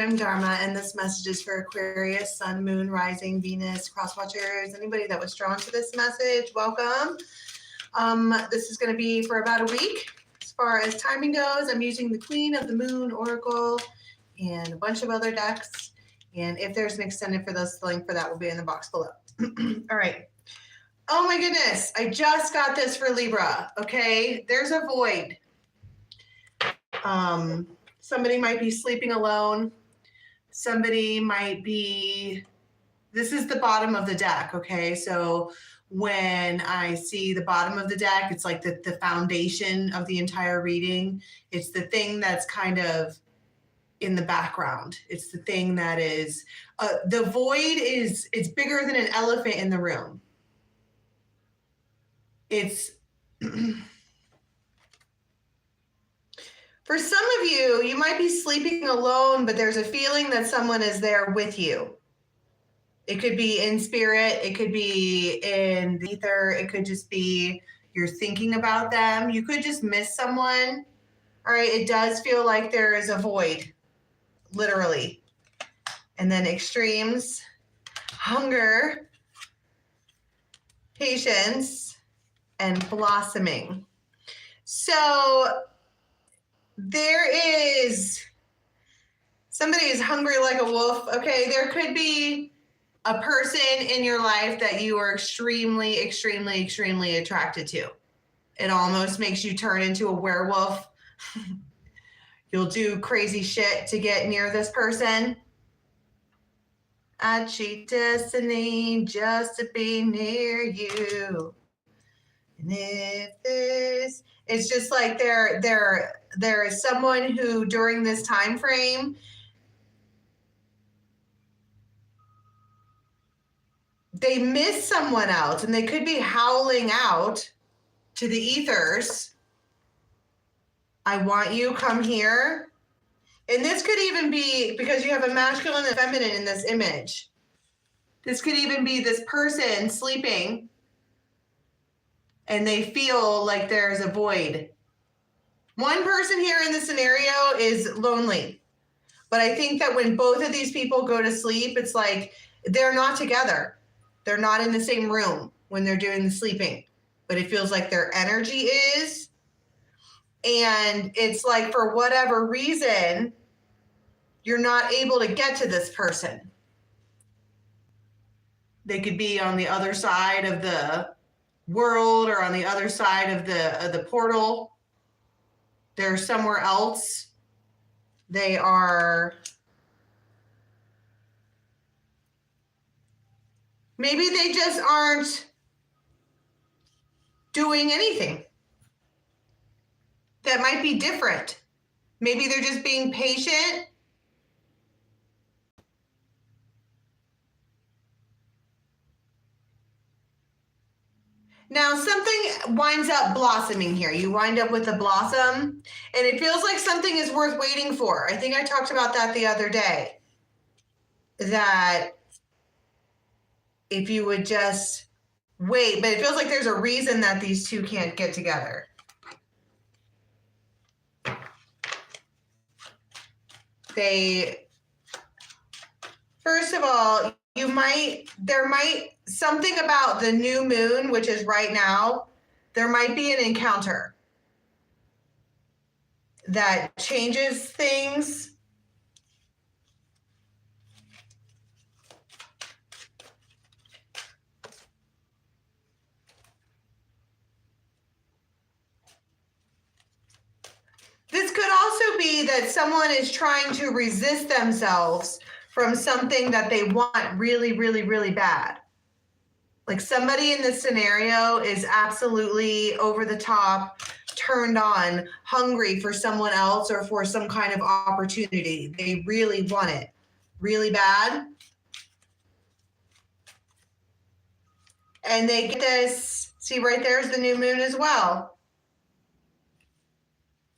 I'm Dharma, and this message is for Aquarius, Sun, Moon, Rising, Venus, Cross Watchers, anybody that was drawn to this message, welcome. This is going to be for about a week. As far as timing goes, I'm using the Queen of the Moon Oracle and a bunch of other decks. And if there's an extended for this, the link for that will be in the box below. All right. Oh my goodness. I just got this for Libra. Okay. There's a void. Somebody might be sleeping alone. Somebody might be, this is the bottom of the deck, okay? So when I see the bottom of the deck, it's like the foundation of the entire reading. It's the thing that's kind of in the background. It's the thing that is, the void is, it's bigger than an elephant in the room. It's, for some of you, you might be sleeping alone, but there's a feeling that someone is there with you. It could be in spirit. It could be in the ether. It could just be you're thinking about them. You could just miss someone. All right. It does feel like there is a void, literally. And then extremes, hunger, patience, and blossoming. So there is, somebody is hungry like a wolf. Okay, there could be a person in your life that you are extremely, extremely, extremely attracted to. It almost makes you turn into a werewolf. You'll do crazy shit to get near this person. I cheat destiny just to be near you. And if this, it's just like there is someone who during this time frame, they miss someone else and they could be howling out to the ethers, I want you, come here. And this could even be because you have a masculine and feminine in this image. This could even be this person sleeping and they feel like there's a void. One person here in the scenario is lonely. But I think that when both of these people go to sleep, it's like they're not together. They're not in the same room when they're doing the sleeping. But it feels like their energy is. And it's like for whatever reason, you're not able to get to this person. They could be on the other side of the world or on the other side of the portal. They're somewhere else. They are, maybe they just aren't doing anything. That might be different. Maybe they're just being patient. Now, something winds up blossoming here. You wind up with a blossom, and it feels like something is worth waiting for. I think I talked about that the other day, that if you would just wait, but it feels like there's a reason that these two can't get together. First of all, there might, something about the new moon, which is right now, there might be an encounter that changes things. This could also be that someone is trying to resist themselves from something that they want really, really, really bad. Like somebody in this scenario is absolutely over the top, turned on, hungry for someone else or for some kind of opportunity. They really want it really bad. And they get this, see right there's the new moon as well.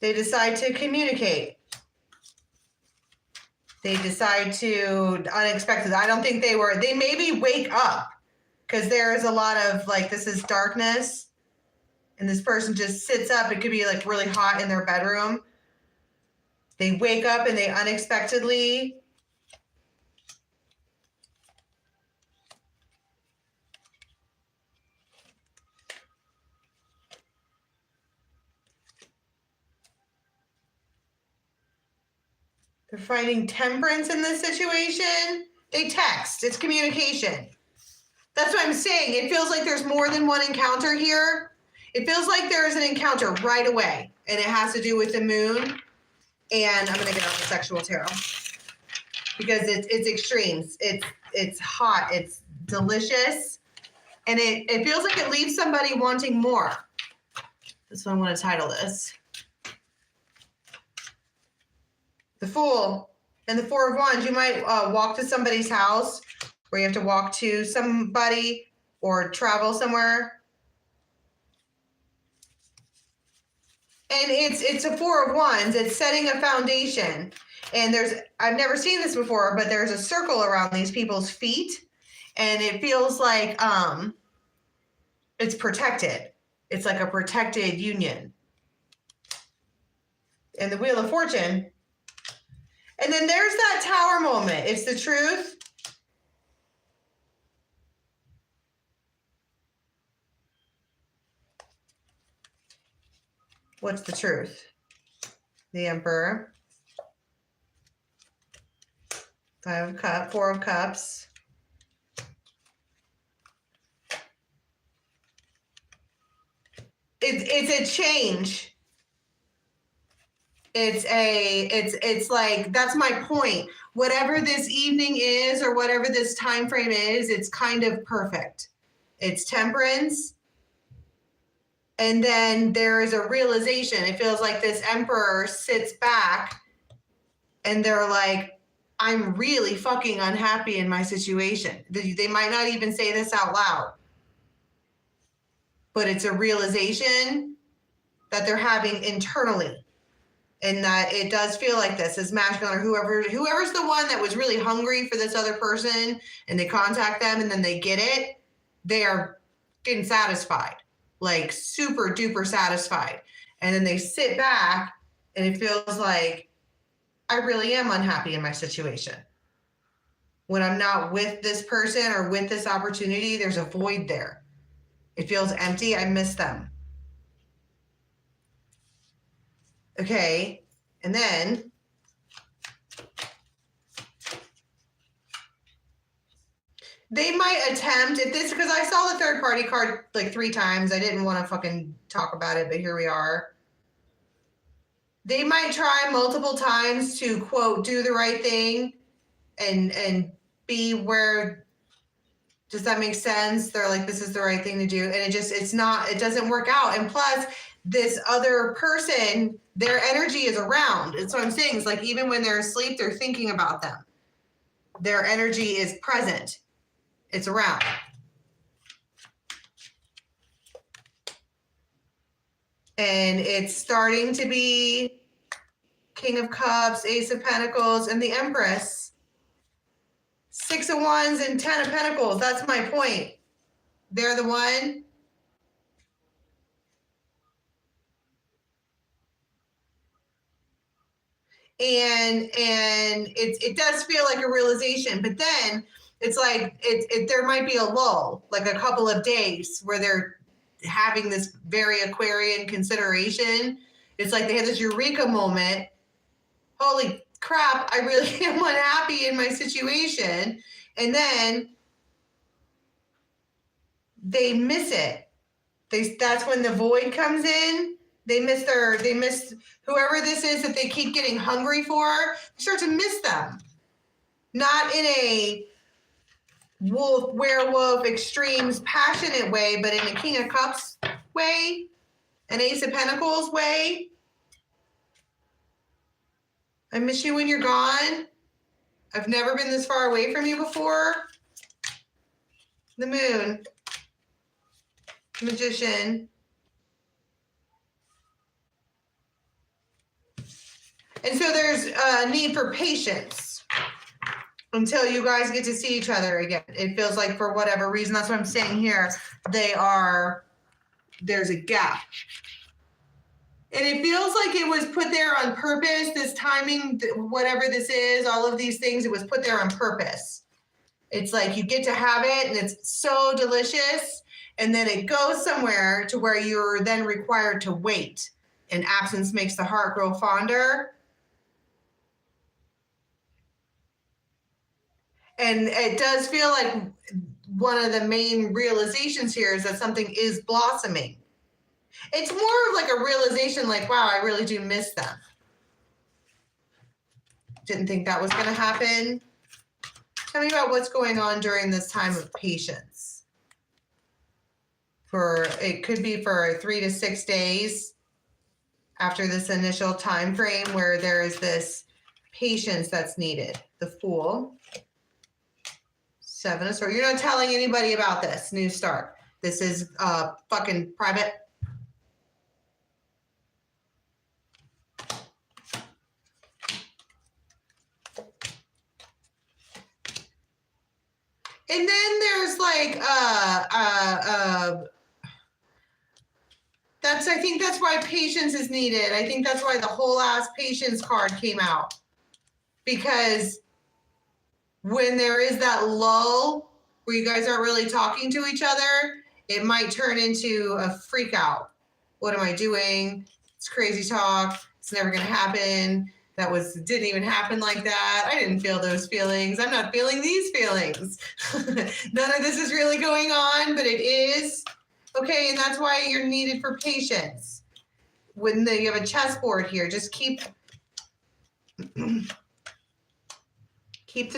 They decide to communicate. They decide to, unexpected. I don't think they maybe wake up because there is a lot of like, this is darkness and this person just sits up. It could be like really hot in their bedroom. They wake up and they unexpectedly They're finding temperance in this situation. They text. It's communication. That's what I'm saying. It feels like there's more than one encounter here. It feels like there is an encounter right away, and it has to do with the moon. And I'm going to get out the sexual tarot because it's extremes. It's hot. It's delicious. And it feels like it leaves somebody wanting more. That's what I want to title this. The Fool and the Four of Wands. You might walk to somebody's house, or you have to walk to somebody or travel somewhere. And it's a Four of Wands. It's setting a foundation. And I've never seen this before, but there's a circle around these people's feet. And it feels like it's protected. It's like a protected union. And the Wheel of Fortune. And then there's that Tower moment. It's the truth. What's the truth? The Emperor. Four of Cups. It's a change. It's like, that's my point. Whatever this evening is, or whatever this time frame is, it's kind of perfect. It's temperance. And then there is a realization. It feels like this Emperor sits back and they're like, I'm really fucking unhappy in my situation. They might not even say this out loud, but it's a realization that they're having internally. And that it does feel like this is masculine, or whoever's the one that was really hungry for this other person, and they contact them and then they get it, they are getting satisfied, like super duper satisfied. And then they sit back and it feels like, I really am unhappy in my situation. When I'm not with this person or with this opportunity, there's a void there. It feels empty. I miss them. Okay, and then they might attempt, if this, because I saw the third party card like 3 times. I didn't want to fucking talk about it, but here we are. They might try multiple times to, quote, do the right thing and be where, does that make sense? They're like, this is the right thing to do. And it doesn't work out. And plus, this other person, their energy is around. It's what I'm saying. It's like, even when they're asleep, they're thinking about them. Their energy is present. It's around. And it's starting to be King of Cups, Ace of Pentacles, and the Empress. 6 of Wands and 10 of Pentacles. That's my point. They're the one. And it does feel like a realization, but then it's like there might be a lull, like a couple of days where they're having this very Aquarian consideration. It's like they had this eureka moment. Holy crap, I really am unhappy in my situation. And then they miss it. That's when the void comes in. They miss whoever this is that they keep getting hungry for. They start to miss them. Not in a wolf, werewolf, extremes, passionate way, but in a King of Cups way, an Ace of Pentacles way. I miss you when you're gone. I've never been this far away from you before. The Moon. Magician. And so there's a need for patience until you guys get to see each other again. It feels like, for whatever reason, that's what I'm saying here, there's a gap. And it feels like it was put there on purpose, this timing, whatever this is, all of these things, it was put there on purpose. It's like you get to have it and it's so delicious, and then it goes somewhere to where you're then required to wait. And absence makes the heart grow fonder. And it does feel like one of the main realizations here is that something is blossoming. It's more of like a realization like, wow, I really do miss them. Didn't think that was going to happen. Tell me about what's going on during this time of patience. It could be for 3 to 6 days after this initial time frame where there is this patience that's needed. The Fool. 7 of Swords. You're not telling anybody about this new start. This is fucking private. And then there's like I think that's why patience is needed. I think that's why the whole ass patience card came out. Because when there is that lull where you guys aren't really talking to each other, it might turn into a freak out. What am I doing? It's crazy talk. It's never going to happen. Didn't even happen like that. I didn't feel those feelings. I'm not feeling these feelings. None of this is really going on, but it is. Okay, and that's why you're needed for patience. When you have a chessboard here, just keep the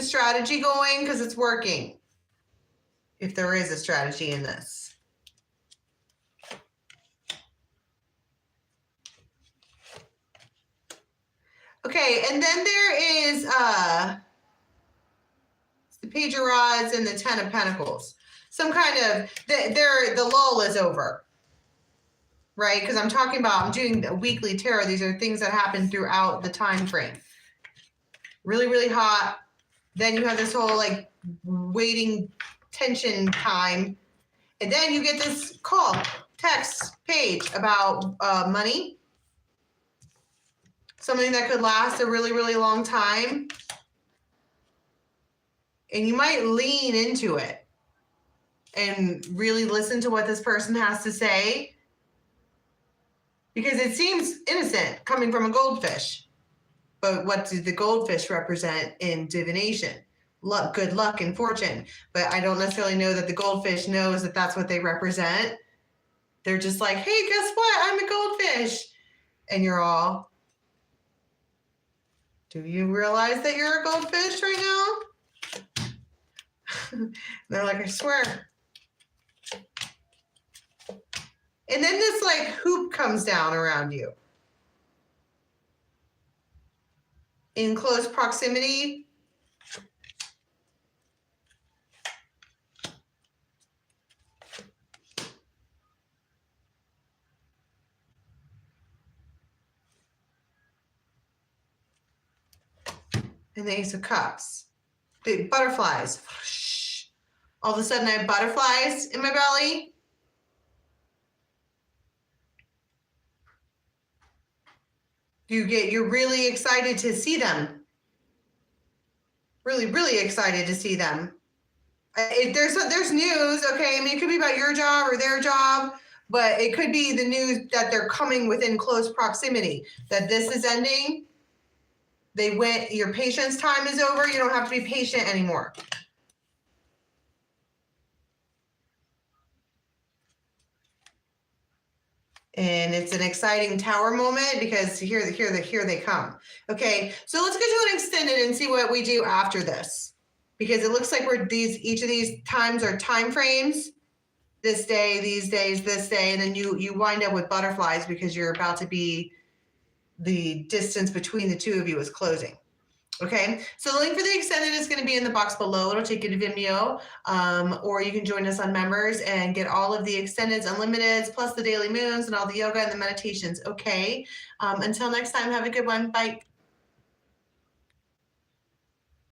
strategy going because it's working. If there is a strategy in this. Okay, and then there is the Page of Rods and the Ten of Pentacles. Some kind of, the lull is over, right? Because I'm doing a weekly tarot. These are things that happen throughout the time frame. Really, really hot. Then you have this whole like waiting tension time. And then you get this call, text, page about money. Something that could last a really, really long time. And you might lean into it and really listen to what this person has to say. Because it seems innocent coming from a goldfish. But what do the goldfish represent in divination? Luck, good luck, and fortune. But I don't necessarily know that the goldfish knows that that's what they represent. They're just like, hey, guess what? I'm a goldfish. And you're all, do you realize that you're a goldfish right now? They're like, I swear. And then this like hoop comes down around you. In close proximity. And the Ace of Cups. The butterflies. All of a sudden I have butterflies in my belly. You're really excited to see them. Really, really excited to see them. There's news, okay? I mean, it could be about your job or their job, but it could be the news that they're coming within close proximity, that this is ending. Your patience time is over. You don't have to be patient anymore. And it's an exciting tower moment because here they come. Okay, so let's go to an extended and see what we do after this. Because it looks like each of these times are time frames. This day, these days, this day, and then you wind up with butterflies because you're about to be, the distance between the two of you is closing. Okay, so the link for the extended is going to be in the box below. It'll take you to Vimeo, or you can join us on members and get all of the extendeds, unlimiteds, plus the daily moons and all the yoga and the meditations. Okay, until next time, have a good one. Bye.